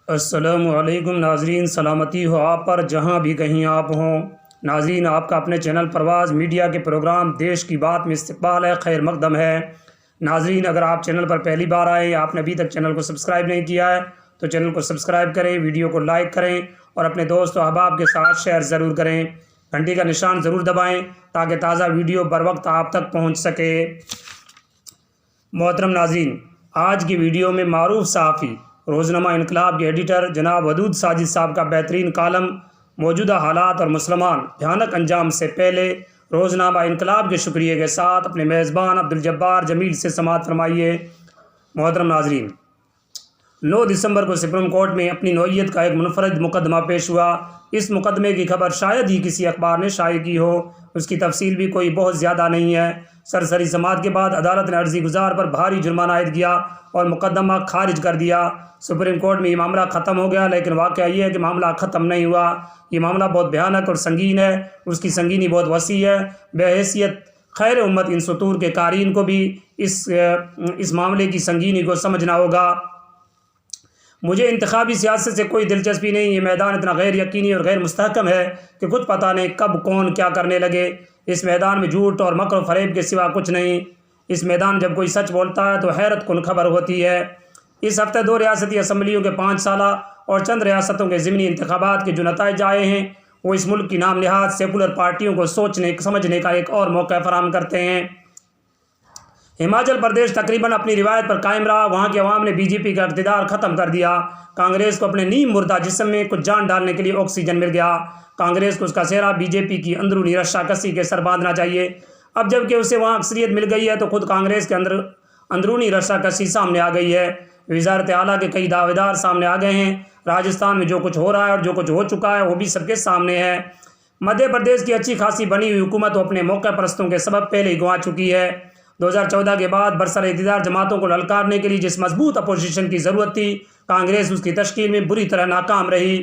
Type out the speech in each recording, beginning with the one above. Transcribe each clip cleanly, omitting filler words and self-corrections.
अस्सलामुअलैकुम नाजरीन, सलामती हो आप पर जहाँ भी कहीं आप हों। नाजरीन, आपका अपने चैनल परवाज़ मीडिया के प्रोग्राम देश की बात में इस्तकबाल है, खैर मकदम है। नाजरीन, अगर आप चैनल पर पहली बार आए, आपने अभी तक चैनल को सब्सक्राइब नहीं किया है तो चैनल को सब्सक्राइब करें, वीडियो को लाइक करें और अपने दोस्त और अहबाब के साथ शेयर ज़रूर करें। घंटी का निशान ज़रूर दबाएँ ताकि ताज़ा वीडियो बर वक्त आप तक पहुँच सके। मोहतरम नाज़रीन, आज की वीडियो में मारूफ सहाफ़ी रोज़नामा इनकलाब के एडिटर जनाब वदूद साजिद साहब का बेहतरीन कालम मौजूदा हालात और मुसलमान भयानक अंजाम से पहले रोज़नामा इनकलाब के शुक्रिया के साथ अपने मेज़बान अब्दुल जब्बार जमील से समाअत फरमाइए। मोहतरम नाज़रीन, 9 दिसंबर को सुप्रीम कोर्ट में अपनी नौइयत का एक मुनफरद मुकदमा पेश हुआ। इस मुकदमे की खबर शायद ही किसी अखबार ने शाये की हो। उसकी तफसील भी कोई बहुत ज़्यादा नहीं है। सरसरी समाअत के बाद अदालत ने अर्जी गुजार पर भारी जुर्माना आयद किया और मुकदमा खारिज कर दिया। सुप्रीम कोर्ट में ये मामला ख़त्म हो गया, लेकिन वाक़या ये है कि मामला ख़त्म नहीं हुआ। ये मामला बहुत भयानक और संगीन है, उसकी संगीनी बहुत वसी है। बहैसियत खैर उम्मत इन सतूर के कारीन को भी इस मामले की संगीनी को समझना होगा। मुझे इंतखाबी सियासत से कोई दिलचस्पी नहीं। ये मैदान इतना गैर यकीनी और गैर मुस्तहकम है कि कुछ पता नहीं कब कौन क्या करने लगे। इस मैदान में झूठ और मकर और फरेब के सिवा कुछ नहीं। इस मैदान जब कोई सच बोलता है तो हैरत कुन खबर होती है। इस हफ्ते 2 रियासती असम्बलियों के 5 साला और चंद रियासतों के ज़िमनी इंतखाबात के जो नताइज आए हैं वो इस मुल्क की नाम लिहाज सेकुलर पार्टियों को सोचने समझने का एक और मौका फराहम करते हैं। हिमाचल प्रदेश तकरीबन अपनी रिवायत पर कायम रहा। वहाँ के अवाम ने बीजेपी का इक़्तिदार ख़त्म कर दिया। कांग्रेस को अपने नीम मुर्दा जिस्म में कुछ जान डालने के लिए ऑक्सीजन मिल गया। कांग्रेस को उसका सेहरा बीजेपी की अंदरूनी रस्साकसी के सर बांधना चाहिए। अब जबकि उसे वहाँ अक्सरियत मिल गई है तो खुद कांग्रेस के अंदरूनी रस्साकसी सामने आ गई है। वज़ारत आला के कई दावेदार सामने आ गए हैं। राजस्थान में जो कुछ हो रहा है और जो कुछ हो चुका है वो भी सबके सामने है। मध्य प्रदेश की अच्छी खासी बनी हुई हुकूमत अपने मौका परस्तों के सबब पहले ही गंवा चुकी है। 2014 के बाद बरसर इक़्तिदार जमातों को ललकारने के लिए जिस मजबूत अपोजिशन की ज़रूरत थी, कांग्रेस उसकी तश्कील में बुरी तरह नाकाम रही।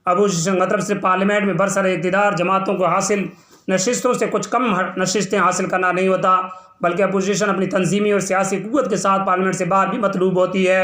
अपोजिशन मतलब सिर्फ पार्लियामेंट में बरसर इक़्तिदार जमातों को हासिल नशिस्तों से कुछ कम नशिस्तें हासिल करना नहीं होता, बल्कि अपोजिशन अपनी तंजीमी और सियासी क़ुव्वत के साथ पार्लियामेंट से बाहर भी मतलूब होती है।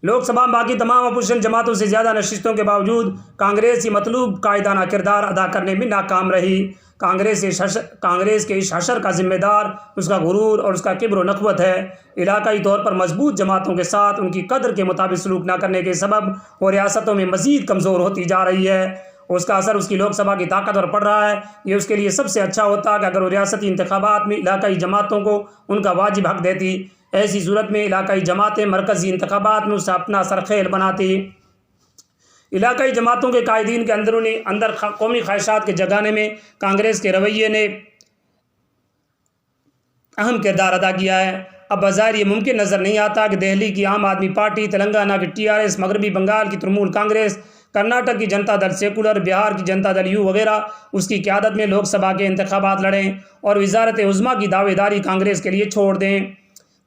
लोकसभा में बाकी तमाम अपोजिशन जमातों से ज़्यादा नशिस्तों के बावजूद कांग्रेस ये मतलूब कायदाना किरदार अदा करने में नाकाम रही। कांग्रेस के इस हशर का जिम्मेदार उसका गुरूर और उसका किब्र व नखवत है। इलाकाई तौर पर मजबूत जमातों के साथ उनकी कदर के मुताबिक सलूक न करने के सबब वो रियासतों में मज़ीद कमज़ोर होती जा रही है। उसका असर उसकी लोकसभा की ताकत पर पड़ रहा है। ये उसके लिए सबसे अच्छा होता कि अगर वो रियासती इंतखाबात में इलाकाई जमातों को उनका वाजिब हक देती। ऐसी सूरत में इलाकाई जमातें मरकज़ी इंतखाबात में उसे अपना सरखेल बनाती। इलाकाई जमातों के कायदीन के अंदर कौमी ख्वाहिशात के जगाने में कांग्रेस के रवैये ने अहम किरदार अदा किया है। अब बाज़ाहिर ये मुमकिन नज़र नहीं आता कि दिल्ली की आम आदमी पार्टी, तेलंगाना की TRS, मगरबी बंगाल की तृणमूल कांग्रेस, कर्नाटक की जनता दल सेकुलर, बिहार की जनता दल यू वगैरह उसकी क़यादत में लोकसभा के इंतखाबात लड़ें और वज़ारत उज़्मा की दावेदारी कांग्रेस के लिए छोड़ दें।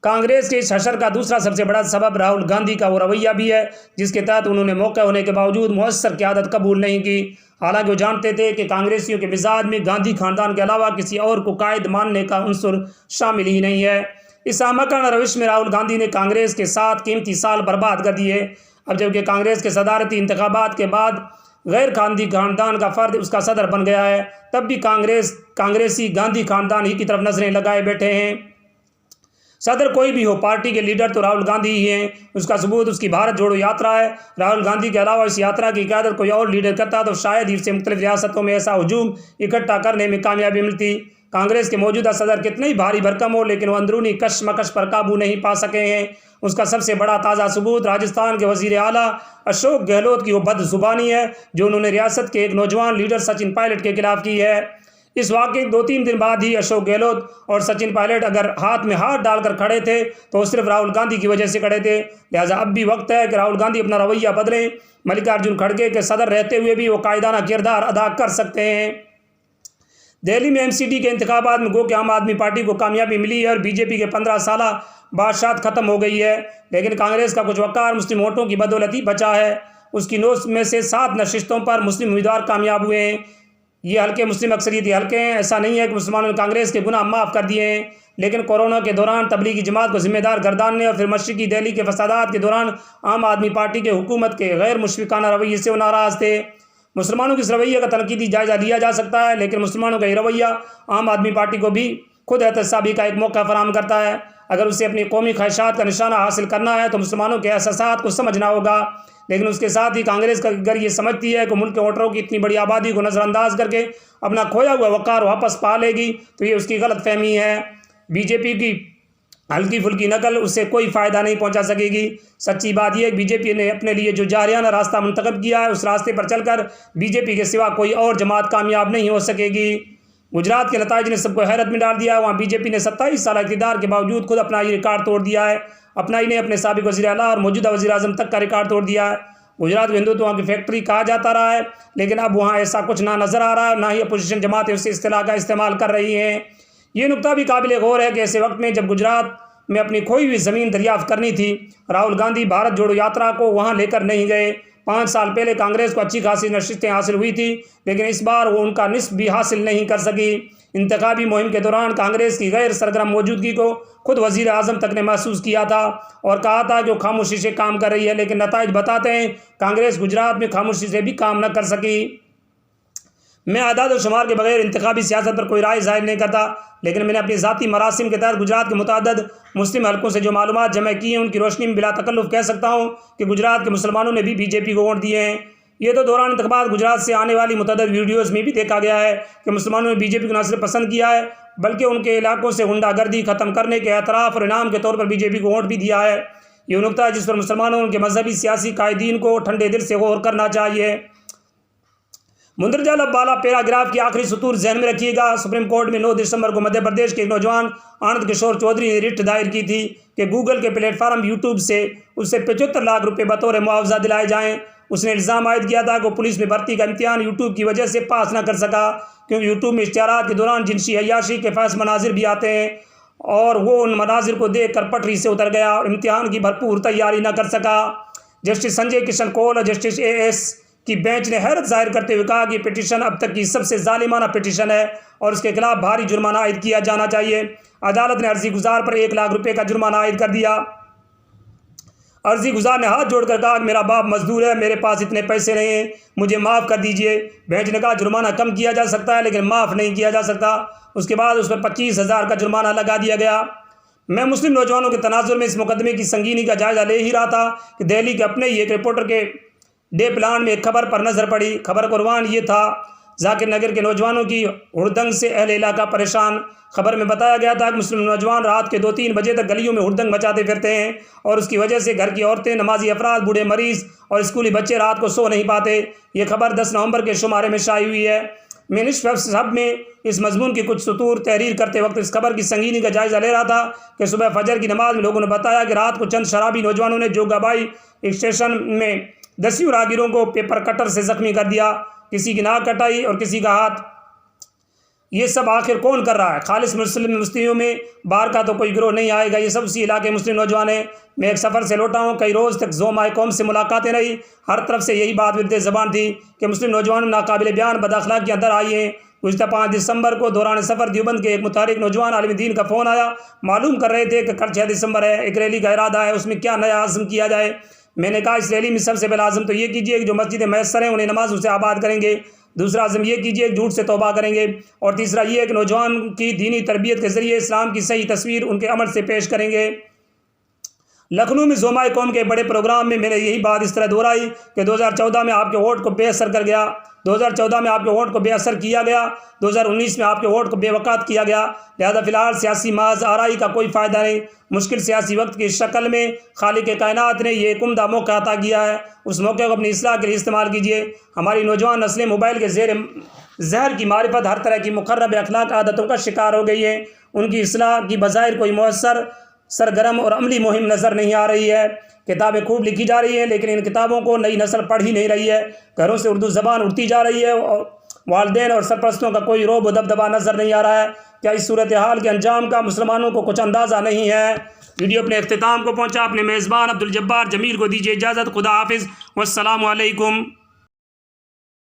कांग्रेस के इस हशर का दूसरा सबसे बड़ा सबब राहुल गांधी का वो रवैया भी है जिसके तहत उन्होंने मौका होने के बावजूद मुअस्सर क़यादत कबूल नहीं की। हालांकि वो जानते थे कि कांग्रेसियों के मिजाज में गांधी खानदान के अलावा किसी और को कायद मानने का उनसुर शामिल ही नहीं है। इस आमकाना रविश में राहुल गांधी ने कांग्रेस के 7 कीमती साल बर्बाद कर दिए। अब जबकि कांग्रेस के सदारती इंतखाबात के बाद गैर गांधी खानदान का फ़र्द उसका सदर बन गया है, तब भी कांग्रेसी गांधी खानदान ही की तरफ नजरें लगाए बैठे हैं। सदर कोई भी हो, पार्टी के लीडर तो राहुल गांधी ही हैं। उसका सबूत उसकी भारत जोड़ो यात्रा है। राहुल गांधी के अलावा इस यात्रा की क़यादत कोई और लीडर करता तो शायद ही उसे मुख्तलिफ रियासतों में ऐसा हुजूम इकट्ठा करने में कामयाबी मिलती। कांग्रेस के मौजूदा सदर कितने ही भारी भरकम हो, लेकिन वो अंदरूनी कशमकश पर काबू नहीं पा सके हैं। उसका सबसे बड़ा ताज़ा सबूत राजस्थान के वज़ीर आला अशोक गहलोत की वो बदजुबानी है जो उन्होंने रियासत के एक नौजवान लीडर सचिन पायलट के खिलाफ की है। इस वाक़े के 2-3 दिन बाद ही अशोक गहलोत और सचिन पायलट अगर हाथ में हाथ डालकर खड़े थे तो सिर्फ राहुल गांधी की वजह से खड़े थे। लिहाजा अब भी वक्त है कि राहुल गांधी अपना रवैया बदलें। मल्लिकार्जुन खड़गे के सदर रहते हुए भी वो कायदाना किरदार अदा कर सकते हैं। दिल्ली में MCD के इंतखाबात में गो कि आम आदमी पार्टी को कामयाबी मिली है और बीजेपी के 15 साला बादशाह ख़त्म हो गई है, लेकिन कांग्रेस का कुछ वक़ार मुस्लिम वोटों की बदौलत ही बचा है। उसकी 9 में से 7 नशिस्तों पर मुस्लिम उम्मीदवार कामयाब हुए हैं। ये हल्के मुस्लिम अक्सरियती हल्के हैं। ऐसा नहीं है कि मुसलमानों ने कांग्रेस के गुनाह माफ़ कर दिए हैं। लेकिन कोरोना के दौरान तबलीगी जमात को जिम्मेदार गर्दानने और फिर मशरकी दिल्ली के फसादात के दौरान आम आदमी पार्टी के हुकूमत के गैर मुशफिकाना रवैये से वो नाराज़ थे। मुसलमानों के इस रवैये का तनकीदी जायज़ा लिया जा सकता है, लेकिन मुसलमानों का ये रवैया आम आदमी पार्टी को भी खुद एहतसाबी का एक मौका फराहम करता है। अगर उसे अपनी कौमी ख्वाहिशात का निशाना हासिल करना है तो मुसलमानों के एहसासात को समझना होगा, लेकिन उसके साथ ही कांग्रेस का अगर ये समझती है कि मुल्क के वोटरों की इतनी बड़ी आबादी को नज़रअंदाज करके अपना खोया हुआ वक़ार वापस पा लेगी तो ये उसकी गलत फहमी है। बीजेपी की हल्की फुल्की नकल उससे कोई फ़ायदा नहीं पहुंचा सकेगी। सच्ची बात यह है कि बीजेपी ने अपने लिए जो जारियाना रास्ता मुंतखब किया है उस रास्ते पर चलकर बीजेपी के सिवा कोई और जमात कामयाब नहीं हो सकेगी। गुजरात के नताइज ने सबको हैरत में डाल दिया है। वहाँ बीजेपी ने 27 साल इक़्तिदार के बावजूद खुद अपना ये रिकॉर्ड तोड़ दिया है। अपना ही ने अपने साबिक़ वज़ीर आला और मौजूदा वज़ीर आज़म तक का रिकॉर्ड तोड़ दिया है। गुजरात को हिंदुत्व की फैक्ट्री कहा जाता रहा है, लेकिन अब वहाँ ऐसा कुछ ना नज़र आ रहा है, ना ही अपोजिशन जमातें उस इस्तिलाह का इस्तेमाल कर रही हैं। ये नुकता भी काबिल गौर है कि ऐसे वक्त में जब गुजरात में अपनी खोई हुई ज़मीन दरियाफ्त करनी थी, राहुल गांधी भारत जोड़ो यात्रा को वहाँ लेकर नहीं गए। 5 साल पहले कांग्रेस को अच्छी खासी नशिस्तें हासिल हुई थी, लेकिन इस बार वो उनका निस्ब भी हासिल नहीं कर सकी। इंतखाबी मुहिम के दौरान कांग्रेस की गैर सरगर्म मौजूदगी को खुद वज़ीर आज़म तक ने महसूस किया था और कहा था कि वो खामोशी से काम कर रही है, लेकिन नताइज बताते हैं कांग्रेस गुजरात में खामोशी से भी काम न कर सकी। मैं आदाद और शुमार के बगैर इंतखाबी सियासत पर कोई राय जाहिर नहीं करता, लेकिन मैंने अपनी ज़ाती मरासिम के तहत गुजरात के मुतअद्दिद मुस्लिम हलकों से जो मालूमात जमा की हैं उनकी रोशनी में बिला तकल्लुफ़ कह सकता हूँ कि गुजरात के मुसलमानों ने भी बीजेपी को वोट दिए हैं। ये तो दौरान इंतखाबात गुजरात से आने वाली मुतअद्दिद वीडियोज़ में भी देखा गया है कि मुसलमानों ने बीजेपी को न सिर्फ पसंद किया है बल्कि उनके इलाकों से गुंडागर्दी ख़त्म करने के एतराफ़ और इनाम के तौर पर बीजेपी को वोट भी दिया है। ये नुकता है जिस पर मुसलमानों उनके मजहबी सियासी कायदीन को ठंडे दिल से गौर करना चाहिए। मुंदरजा वाला पैराग्राफ की आखिरी सतूर जहन में रखिएगा। सुप्रीम कोर्ट में 9 दिसंबर को मध्य प्रदेश के एक नौजवान आनंद किशोर चौधरी ने रिट दायर की थी कि गूगल के प्लेटफार्म यूट्यूब से उसे 75 लाख रुपये बतौर मुआवजा दिलाए जाएं। उसने इल्ज़ाम आयद किया था कि पुलिस में भर्ती का इम्तिहान यूट्यूब की वजह से पास न कर सका, क्योंकि यूट्यूब में इश्तिहारात के दौरान जिनसी अय्याशी के फैस मनाजिर भी आते हैं और वो उन मनाजिर को देख कर पटरी से उतर गया और इम्तिहान की भरपूर तैयारी न कर सका। जस्टिस संजय किशन कौल और जस्टिस AS की बेंच ने हैरत जाहिर करते हुए कहा कि पिटीशन अब तक की सबसे जालिमाना पिटीशन है और उसके खिलाफ भारी जुर्माना आयद किया जाना चाहिए। अदालत ने अर्जी गुजार पर 1 लाख रुपये का जुर्माना आयद कर दिया। अर्जी गुजार ने हाथ जोड़कर कहा कि मेरा बाप मजदूर है, मेरे पास इतने पैसे नहीं हैं, मुझे माफ़ कर दीजिए। बेंच ने कहा जुर्माना कम किया जा सकता है लेकिन माफ़ नहीं किया जा सकता। उसके बाद उस पर 25,000 का जुर्माना लगा दिया गया। मैं मुस्लिम नौजवानों के तनाजुर में इस मुकदमे की संगीनी का जायज़ा ले ही रहा था कि दिल्ली के अपने ही एक रिपोर्टर के डे प्लान में एक खबर पर नज़र पड़ी। खबर का उन्वान ये था, जाकिर नगर के नौजवानों की हुड़दंग से अहले इलाका परेशान। खबर में बताया गया था कि मुस्लिम नौजवान रात के 2-3 बजे तक गलियों में हुड़दंग मचाते फिरते हैं और उसकी वजह से घर की औरतें, नमाजी अफराद, बूढ़े मरीज़ और स्कूली बच्चे रात को सो नहीं पाते। ये खबर 10 नवंबर के शुमारे में शाई हुई है। मैं निष्पक्ष सब में इस मजमून की कुछ सतूर तहरीर करते वक्त इस खबर की संगीनी का जायज़ा ले रहा था कि सुबह फजर की नमाज में लोगों ने बताया कि रात को चंद शराबी नौजवानों ने जोगाबाई स्टेशन में 10 राहगीरों को पेपर कटर से ज़ख्मी कर दिया, किसी की नाक कटाई और किसी का हाथ। ये सब आखिर कौन कर रहा है? खालिस मुस्लिमों में बाहर का तो कोई गिरोह नहीं आएगा, ये सब उसी इलाके मुस्लिम नौजवान हैं। मैं एक सफ़र से लौटा हूँ, कई रोज़ तक ज़ोमाए कौम से मुलाकातें रही। हर तरफ से यही बात विरद ज़बान थी कि मुस्लिम नौजवान नाकाबिल बयान बदअखलाक़ी अंदर आई हैं। गुज़िश्ता 5 दिसंबर को दौरान सफ़र देवबंद के एक मुतारिक नौजवान आलिम दीन का फ़ोन आया। मालूम कर रहे थे कि कल 6 दिसंबर है, एक रैली का इरादा है, उसमें क्या नया आज़म किया जाए। मैंने कहा इस रैली में सबसे पहला आज़म तो ये कीजिए कि जो मस्जिदें मैसर हैं उन्हें नमाज़ों से आबाद करेंगे। दूसरा आज़म ये कीजिए कि झूठ से तौबा करेंगे। और तीसरा ये है कि नौजवान की दीनी तरबियत के ज़रिए इस्लाम की सही तस्वीर उनके अमल से पेश करेंगे। लखनऊ में ज़ोमाए कौम के बड़े प्रोग्राम में मैंने यही बात इस तरह दोहराई कि 2014 में आपके वोट को बेअसर कर गया, 2014 में आपके वोट को बेअसर किया गया, 2019 में आपके वोट को बेवकात किया गया। लिहाजा फ़िलहाल सियासी माज आराई का कोई फ़ायदा नहीं। मुश्किल सियासी वक्त की शक्ल में खालिक कायनात ने यह एक उम्दा मौका अता किया है, उस मौके को अपनी इस्लाह के लिए इस्तेमाल कीजिए। हमारी नौजवान नस्लें मोबाइल के जहर की मारिफत हर तरह की मुखर्रब अखलाक आदतों का शिकार हो गई है। उनकी इस्लाह की बज़ाहिर कोई मौसर, सरगर्म और अमली मुहिम नज़र नहीं आ रही है। किताबें खूब लिखी जा रही हैं लेकिन इन किताबों को नई नस्ल पढ़ ही नहीं रही है। घरों से उर्दू ज़बान उड़ती जा रही है और वालिदैन और सरपरस्तों का कोई रोब दबदबा नज़र नहीं आ रहा है। क्या इस सूरत हाल के अंजाम का मुसलमानों को कुछ अंदाज़ा नहीं है? वीडियो अपने अख्तिताम को पहुँचा। अपने मेज़बान अब्दुल जब्बार जमीर को दीजिए इजाज़त। खुदा हाफिज़। वस्सलामु अलैकुम।